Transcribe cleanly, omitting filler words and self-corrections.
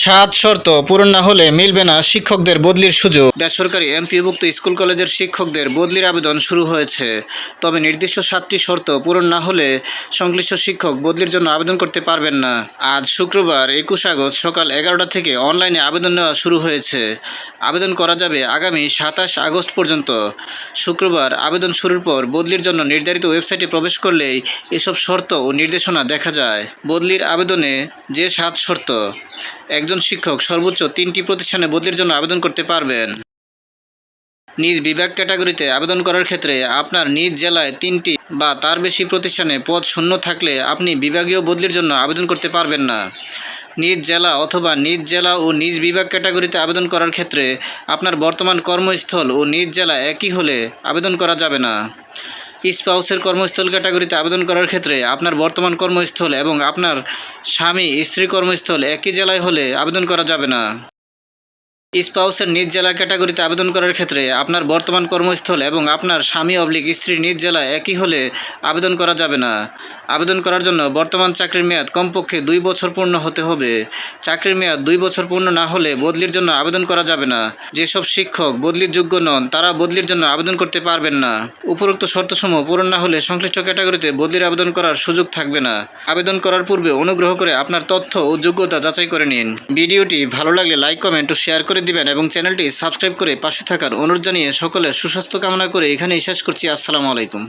সাত শর্ত পূরণ না হলে মিলবে না শিক্ষকদের বদলির সুযোগ। বেসরকারি এমপিওভুক্ত স্কুল কলেজের শিক্ষকদের বদলির আবেদন শুরু হয়েছে। তবে নির্দিষ্ট 7টি শর্ত পূরণ না হলে সংশ্লিষ্ট শিক্ষক বদলির জন্য আবেদন করতে পারবেন না। আজ শুক্রবার 21 আগস্ট সকাল 11টা থেকে অনলাইনে আবেদন নেওয়া শুরু হয়েছে। আবেদন করা যাবে আগামী 27 আগস্ট পর্যন্ত। শুক্রবার আবেদন শুরুর পর বদলির জন্য নির্ধারিত ওয়েবসাইটে প্রবেশ করলেই এসব শর্ত ও নির্দেশনা দেখা যায়। বদলির আবেদনে যে 7 শর্ত: একজন শিক্ষক সর্বোচ্চ 3টি প্রতিষ্ঠানে বদলির জন্য আবেদন করতে পারবেন। নিজ বিভাগ ক্যাটাগরিতে আবেদন করার ক্ষেত্রে আপনার নিজ জেলায় 3টি বা তার বেশি প্রতিষ্ঠানে পদ শূন্য থাকলে আপনি বিভাগীয় বদলির জন্য আবেদন করতে পারবেন না। নিজ জেলা অথবা নিজ জেলা ও নিজ বিভাগ ক্যাটাগরিতে আবেদন করার ক্ষেত্রে আপনার বর্তমান কর্মস্থল ও নিজ জেলা একই হলে আবেদন করা যাবে না। স্পাউসের কর্মস্থল ক্যাটাগরিতে আবেদন করার ক্ষেত্রে আপনার বর্তমান কর্মস্থল এবং আপনার স্বামী স্ত্রী কর্মস্থল একই জেলায় হলে আবেদন করা যাবে না। স্পাউসের নিজ জেলা ক্যাটাগরিতে আবেদন করার ক্ষেত্রে আপনার বর্তমান কর্মস্থল এবং আপনার স্বামী/স্ত্রী নিজ জেলা একই হলে আবেদন করা যাবে না। আবেদন করার জন্য বর্তমান চাকরির মেয়াদ কমপক্ষে 2 বছর পূর্ণ হতে হবে। চাকরির মেয়াদ 2 বছর পূর্ণ না হলে বদলির জন্য আবেদন করা যাবে না। যেসব শিক্ষক বদলির যোগ্য নন তারা বদলির জন্য আবেদন করতে পারবেন না। উপরোক্ত শর্তসমূহ পূরণ না হলে সংশ্লিষ্ট ক্যাটাগরিতে বদলির আবেদন করার সুযোগ থাকবে না। আবেদন করার পূর্বে অনুগ্রহ করে আপনার তথ্য ও যোগ্যতা যাচাই করে নিন। ভিডিওটি ভালো লাগলে লাইক, কমেন্ট ও শেয়ার করে দিবেন এবং চ্যানেলটি সাবস্ক্রাইব করে পাশে থাকার অনুরোধ জানিয়ে সকলের সুস্বাস্থ্য কামনা করে এখানেই শেষ করছি। আসসালামু আলাইকুম।